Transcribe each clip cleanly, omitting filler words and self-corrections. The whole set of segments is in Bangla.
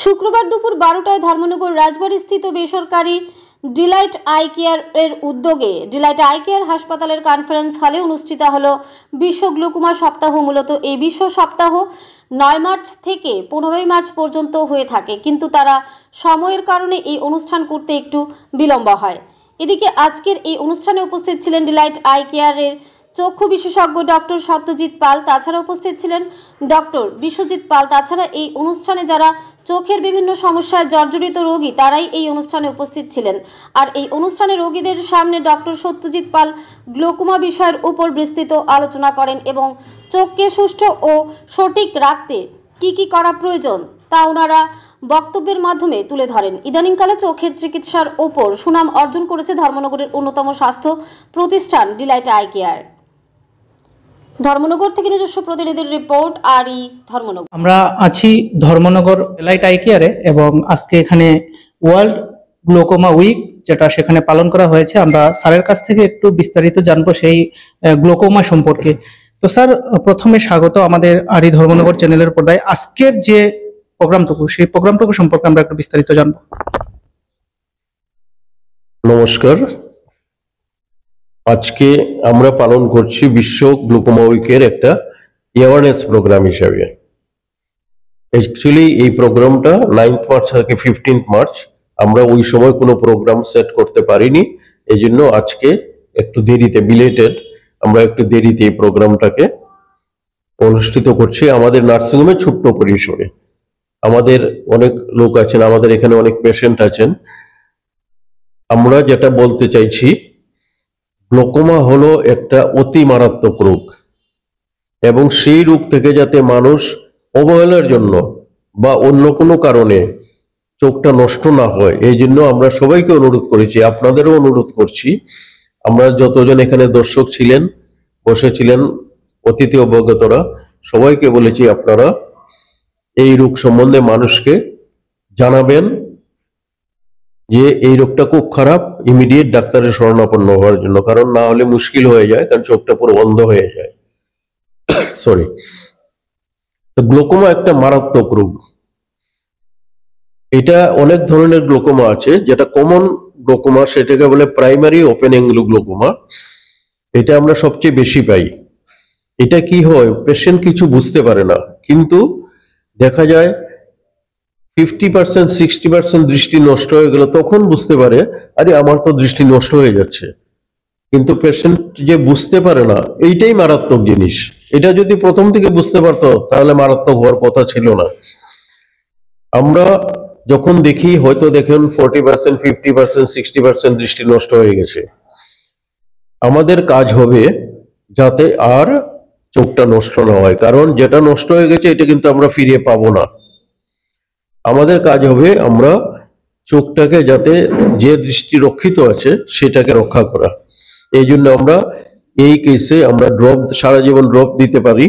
শুক্রবার দুপুর 12টায় ধর্মনগর রাজবাড়িস্থিত বেসরকারি ডিলাইট আই কেয়ার এর উদ্যোগে ডিলাইট আই কেয়ার হাসপাতালের কনফারেন্স হলে অনুষ্ঠিত হলো বিশ্ব গ্লুকোমা সপ্তাহ। মূলত এই বিশ্ব সপ্তাহ 9 মার্চ থেকে 15 মার্চ পর্যন্ত হয়ে থাকে, কিন্তু তারা সময়ের কারণে এই অনুষ্ঠান করতে একটু বিলম্ব হয়। এদিকে আজকের এই অনুষ্ঠানে উপস্থিত ছিলেন ডিলাইট আই কেয়ার এর চক্ষু বিশেষজ্ঞ ডক্টর সত্যজিৎ পাল। তাছাড়া উপস্থিত ছিলেন ডক্টর বিশ্বজিৎ পাল। তাছাড়া এই অনুষ্ঠানে যারা চোখের বিভিন্ন সমস্যায় জর্জরিত রোগী তারাই এই অনুষ্ঠানে উপস্থিত ছিলেন। আর এই অনুষ্ঠানে রোগীদের সামনে ডক্টর সত্যজিৎ পাল গ্লোকোমা বিষয়ের উপর বিস্তৃত আলোচনা করেন এবং চোখকে সুষ্ঠু ও সঠিক রাখতে কি করা প্রয়োজন তা ওনারা বক্তব্যের মাধ্যমে তুলে ধরেন। ইদানিংকালে চোখের চিকিৎসার ওপর সুনাম অর্জন করেছে ধর্মনগরের অন্যতম স্বাস্থ্য প্রতিষ্ঠান ডিলাইট আই কেয়ার। ধর্মনগর থেকে নিজস্ব প্রতিনিধির রিপোর্ট। আরই ধর্মনগর। আমরা আছি ধর্মনগর ডিলাইট আই কেয়ারে এবং আজকে এখানে ওয়ার্ল্ড গ্লোকোমা উইক যেটা সেখানে পালন করা হয়েছে। আমরা স্যারের কাছ থেকে একটু বিস্তারিত জানবো সেই গ্লোকোমা সম্পর্কে। তো স্যার, প্রথমে স্বাগত আমাদের আরই ধর্মনগর চ্যানেলের পর্দায়। আজকের যে প্রোগ্রামটুকু সেই প্রোগ্রামটুকু সম্পর্কে আমরা একটু বিস্তারিত জানবো। নমস্কার। আজকে আমরা পালন করছি বিশ্ব গ্লুকোমা উইকের একটা অ্যাওয়ারনেস প্রোগ্রাম হিসাবে। অ্যাকচুয়ালি এই প্রোগ্রামটা 9 মার্চ থেকে 15 মার্চ, আমরা ওই সময় কোনো প্রোগ্রাম সেট করতে পারিনি, এই জন্য আজকে একটু দেরিতে বিলেটেড আমরা একটু দেরিতে এই প্রোগ্রামটাকে অনুষ্ঠিত করছি আমাদের নার্সিংহোমে ছোট্ট পরিসরে। আমাদের অনেক লোক আছেন, আমাদের এখানে অনেক পেশেন্ট আছেন। আমরা যেটা বলতে চাইছি, গ্লোকোমা হলো একটা অতি মারাত্মক রোগ এবং সেই রোগ থেকে যাতে মানুষ অবহেলার জন্য বা অন্য কোনো কারণে চোখটা নষ্ট না হয়, এই জন্য আমরা সবাইকে অনুরোধ করেছি, আপনাদেরও অনুরোধ করছি। আমরা যতজন এখানে দর্শক ছিলেন, বসেছিলেন, অতিথি অবগতরা, সবাইকে বলেছি আপনারা এই রোগ সম্বন্ধে মানুষকে জানাবেন যে এই রোগটা খুব খারাপ, ইমিডিয়েট ডাক্তারের শরণাপন্ন হওয়ার জন্য, কারণ না হলে মুশকিল হয়ে যায়, কারণ চোখটা পুরো বন্ধ হয়ে যায়। সরি, গ্লোকোমা একটা মারাত্মক রোগ। এটা অনেক ধরনের গ্লোকোমা আছে, যেটা কমন গ্লোকোমা সেটাকে বলে প্রাইমারি ওপেন অ্যাঙ্গেল গ্লোকোমা। এটা আমরা সবচেয়ে বেশি পাই। এটা কি হয়, পেশেন্ট কিছু বুঝতে পারে না, কিন্তু দেখা যায় 50% 60% দৃষ্টি নষ্ট হয়ে গেল, তখন বুঝতে পারে আরে আমার তো দৃষ্টি নষ্ট হয়ে যাচ্ছে। কিন্তু পেশেন্ট যে বুঝতে পারে না, এইটাই মারাত্মক জিনিস। এটা যদি প্রথম থেকে বুঝতে পারতো তাহলে মারাত্মক হওয়ার কথা ছিল না। আমরা যখন দেখি, হয়তো দেখেন 40% 50% 60% দৃষ্টি নষ্ট হয়ে গেছে, আমাদের কাজ হবে যাতে আর চোখটা নষ্ট না হয়, কারণ যেটা নষ্ট হয়ে গেছে এটা কিন্তু আমরা ফিরিয়ে পাবো না। আমাদের কাজ হবে আমরা চোখটাকে যাতে যে দৃষ্টি রক্ষিত আছে সেটাকে রক্ষা করা। এই জন্য আমরা এই কেসে আমরা ড্রপ, সারা জীবন ড্রপ দিতে পারি।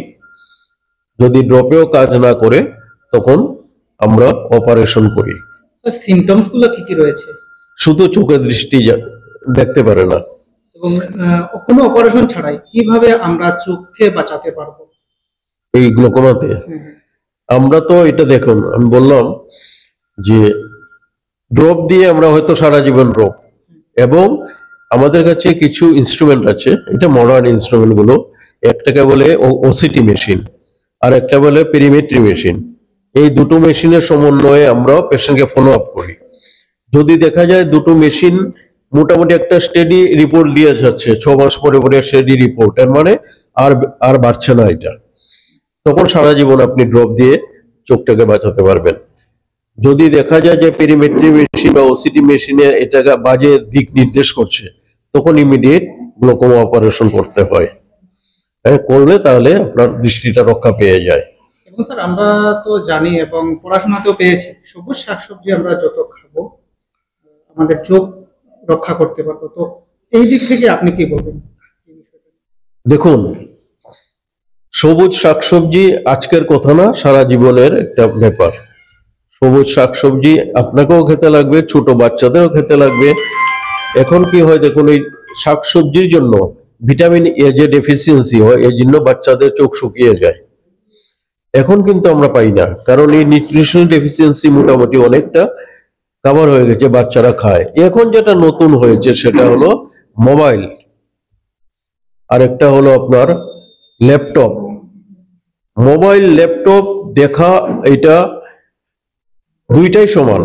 যদি ড্রপেও কাজ না করে তখন আমরা অপারেশন করি। সিমটমস গুলো কি রয়েছে? শুধু চোখের দৃষ্টি দেখতে পারে না। এবং কোনো অপারেশন ছাড়াই কিভাবে আমরা চোখকে বাঁচাতে পারবো এই গ্লোকোমাতে? আমরা তো এটা দেখুন, আমি বললাম যে ড্রপ দিয়ে আমরা হয়তো সারা জীবন ড্রপ, এবং আমাদের কাছে কিছু ইনস্ট্রুমেন্ট আছে, এটা মডার্ন ইনস্ট্রুমেন্ট গুলো। একটাকে বলে ওসিটি মেশিন আর একটা বলে পেরিমেট্রি মেশিন। এই দুটো মেশিনের সমন্বয়ে আমরা পেশেন্টকে ফলো আপ করি। যদি দেখা যায় দুটো মেশিন মোটামুটি একটা স্টেডি রিপোর্ট দিয়ে যাচ্ছে, 6 মাস পরে পরে স্টেডি রিপোর্ট, এর মানে আর বাড়ছে না এটা, তখন সারা জীবন আপনি ড্রপ দিয়ে চোখটাকে বাঁচাতে পারবেন। যদি দেখা যায় যে পেরিমেট্রি মেশিন বা ওসিটি মেশিনে এটা বাজে দিক নির্দেশ করছে, তখন ইমিডিয়েট গ্লোকোমা অপারেশন করতে হয়। করলে তাহলে আপনার দৃষ্টিটা রক্ষা পেয়ে যায়। এবং স্যার, আমরা তো জানি এবং পড়াশোনাতেও পেয়েছি, সবুজ শাকসবজি আমরা যত খাবো আমাদের চোখ রক্ষা করতে পারবো। তো এই দিক থেকে আপনি কি বলবেন? দেখুন, সবুজ শাকসবজি আজকের কথা না, সারা জীবনের একটা ব্যাপার। সবুজ শাকসবজি আপনাকেও খেতে লাগবে, ছোট বাচ্চাদেরও খেতে লাগবে। এখন কি হয় দেখুন, এই শাকসবজির জন্য ভিটামিন এ যে ডেফিসিয়েন্সি হয়, এই জন্য বাচ্চাদের চোখ শুকিয়ে যায়। এখন কিন্তু আমরা পাই না, কারণ এই নিউট্রিশনাল ডেফিসিয়েন্সি মোটামুটি অনেকটা কভার হয়ে গেছে, বাচ্চারা খায়। এখন যেটা নতুন হয়েছে সেটা হলো মোবাইল, আর একটা হলো আপনার ল্যাপটপ। মোবাইল ল্যাপটপ দেখা এটা দুইটাই সমান।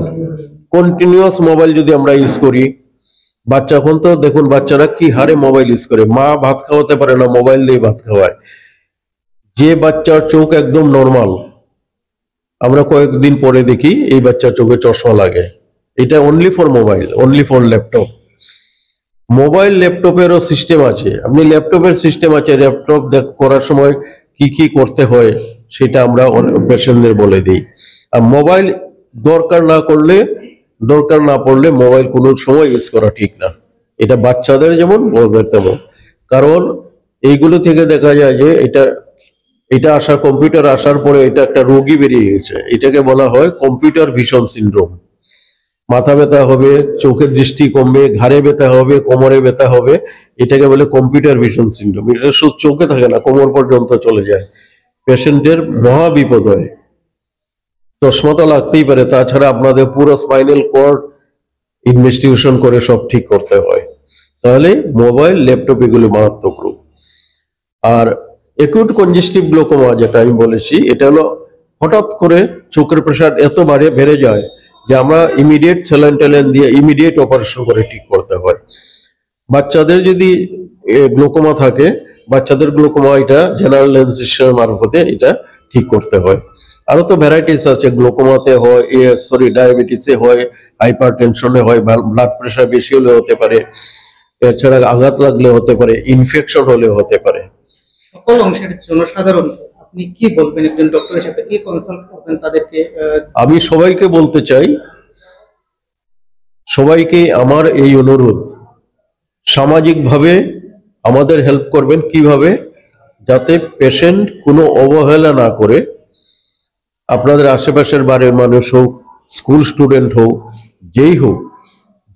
কন্টিনিউয়াস মোবাইল যদি আমরা ইউজ করি, বাচ্চা এখন তো দেখুন বাচ্চারা কি হারে মোবাইল ইউজ করে, মা ভাত খাওয়াতে পারে না, মোবাইল দিয়ে ভাত খাওয়ায়। যে বাচ্চার চোখ একদম নর্মাল, আমরা কয়েকদিন পরে দেখি এই বাচ্চার চোখে চশমা লাগে। এটা only for mobile, only for laptop. Mobile ল্যাপটপেরও সিস্টেম আছে, আপনি ল্যাপটপের সিস্টেম আছে, ল্যাপটপ করার সময় কি কি করতে হয় সেটা আমরা পেশেন্টদের বলে দিই। আর মোবাইল দরকার না পড়লে মোবাইল কোনো সময় ইউজ করা ঠিক না। এটা বাচ্চাদের যেমন বড়দের তেমন, কারণ এইগুলো থেকে দেখা যায় যে এটা কম্পিউটার আসার পরে এটা একটা রোগী বেরিয়ে গেছে, এটাকে বলা হয় কম্পিউটার ভিশন সিনড্রোম। মাথা ব্যথা হবে, চোখের দৃষ্টি কমবে, ঘাড়ে ব্যথা হবে, কোমরে ব্যথা হবে, এটাকে বলে কম্পিউটার ভিশন সিনড্রোম। এটা শুধু চোখে থাকে না, কোমর পর্যন্ত চলে যায়, পেশেন্টের মহা বিপদ হয়। চশমা তো লাগতেই পারে, তাছাড়া আপনাদের পুরো স্পাইনাল কর্ড ইনভেস্টিগেশন করে সব ঠিক করতে হয়। তাহলে মোবাইল ল্যাপটপ এগুলো মারাত্মক রোগ। আর একিউট কনজেস্টিভ গ্লোকোমা যেটা আমি বলেছি, এটা হলো হঠাৎ করে চোখের প্রেশার এত বেড়ে যায় যে আমরা ইমিডিয়েট স্যালাইন ট্যালাইন দিয়ে ইমিডিয়েট অপারেশন করে ঠিক করতে হয়। বাচ্চাদের যদি গ্লোকোমা থাকে, বাচ্চাদের গ্লোকোমা এটা জেনারেল অ্যানেস্থেসিয়ার মারফতে এটা ঠিক করতে হয়। আরো তো ভ্যারাইটিস আছে, গ্লোকোমাতে হয়, ডায়াবেটিসে হয়, হাইপার টেনশনে হয়, ব্লাড প্রেশার বেশি হলে হতে পারে, এছাড়া আঘাত লাগলে হতে পারে, ইনফেকশন হলে হতে পারে। সকল অংশের জন্য সাধারণত আপনি কি বলবেন, একজন ডক্টরের সাথে কি কনসাল্ট করবেন তাদেরকে? আমি সবাইকে বলতে চাই, সবাইকে আমার এই অনুরোধ, সামাজিকভাবে আমাদের হেল্প করবেন কিভাবে, যাতে পেশেন্ট কোনো অবহেলা না করে, আপনাদের আশেপাশের বাড়ির মানুষ হোক, স্কুল স্টুডেন্ট হোক, যেই হোক,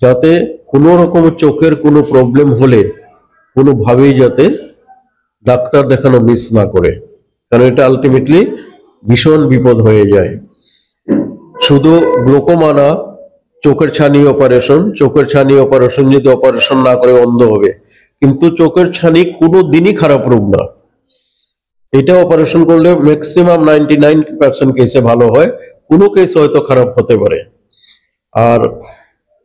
যাতে কোনো রকম চোখের কোনো প্রবলেম হলে কোনোভাবেই যাতে ডাক্তার দেখানো মিস না করে, কারণ এটা আলটিমেটলি ভীষণ বিপদ হয়ে যায়। শুধু গ্লোকোমা না, চোখের ছানি অপারেশন যদি অপারেশন না করে অন্ধ হবে, কিন্তু চোখের ছানি কোনো দিনই খারাপ রোগ না। এটা অপারেশন করলে ম্যাক্সিমাম 99% কেসে ভালো হয়, কোনো কেস হয়তো খারাপ হতে পারে। আর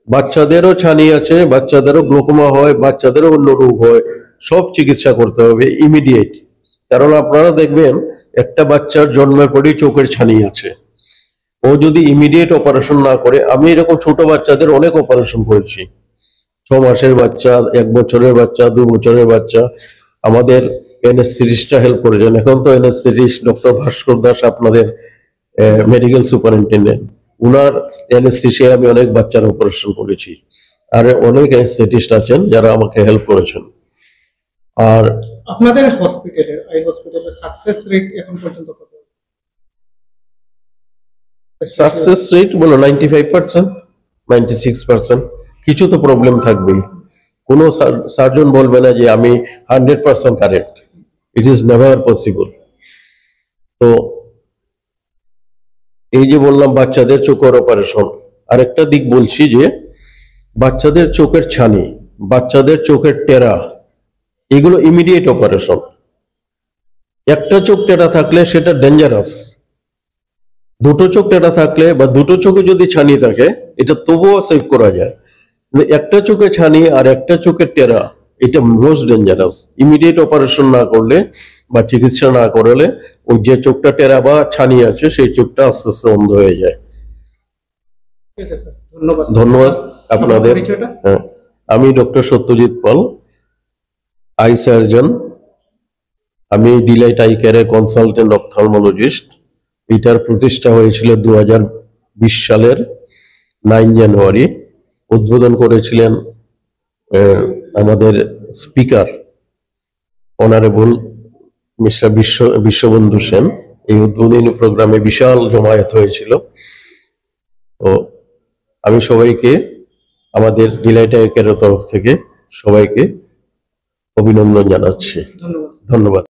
বাচ্চাদেরও ছানি আছে, বাচ্চাদেরও গ্লোকোমা হয়, বাচ্চাদেরও অন্য রোগ হয়, সব চিকিৎসা করতে হবে ইমিডিয়েট। কারণ আপনারা দেখবেন একটা বাচ্চার জন্মের পরেই চোখের ছানি আছে, ও যদি ইমিডিয়েট অপারেশন না করে, আমি এরকম ছোট বাচ্চাদের অনেক অপারেশন করেছি, 6 মাসের বাচ্চা, 1 বছরের বাচ্চা, 2 বছরের বাচ্চা। আমাদের অ্যানেস্থেটিস্টরা হেল্প করেছেন। এখন তো অ্যানেস্থেটিস্ট ডক্টর ভাস্কর দাস আপনাদের মেডিকেল সুপারিনটেন্ডেন্ট, উনার অ্যানেস্থেসিয়ায় আমি অনেক বাচ্চার অপারেশন করেছি। আর অনেক অ্যানেস্থেটিস্ট আছেন যারা আমাকে হেল্প করেছেন। আর আপনাদের হসপিটালের সাকসেস রেট এখন পর্যন্ত কত? সাকসেস রেট বলো 95%, 96%। কিছু তো প্রবলেম থাকবেই, কোনো সার্জন বলবে না যে আমি 100% correct, it is never possible. তো এই যে বললাম বাচ্চাদের চোখের অপারেশন, আরেকটা দিক বলছি যে বাচ্চাদের চোখের ছানি, বাচ্চাদের চোখের টেরা, এগুলো ইমিডিয়েট অপারেশন। একটা চোখ টেরা থাকলে সেটা ডেঞ্জারাস, দুটো চোখ টেরা থাকলে বা দুটো চোখে যদি ছানি থাকে এটা তবুও সেভ করা যায়, কিন্তু একটা চোখে ছানি আর একটা চোখের টেরা এটা মোস্ট ডেঞ্জারাস। ইমিডিয়েট অপারেশন না করলে বা চিকিৎসা না করলে ওই যে চোখটা টেরা বা ছানি আছে সেই চোখটা আস্তে আস্তে অন্ধ হয়ে যায়। ধন্যবাদ আপনাদের। হ্যাঁ, আমি doctor Satyajit Pal, I surgeon. আমি ডিলাইট আই কেয়ারের কনসালটেন্ট অপথলমোলজিস্ট। এটার প্রতিষ্ঠা হয়েছিল 2020 সালের 9 জানুয়ারি। উদ্বোধন করেছিলেন আমাদের speaker honourable mister Bishwabandhu Sen. এই উদ্বোধনী প্রোগ্রামে বিশাল জমায়েত হয়েছিল। তো আমি সবাইকে আমাদের ডিলাইট আই কেয়ারের তরফ থেকে সবাইকে অভিনন্দন জানাচ্ছি। ধন্যবাদ।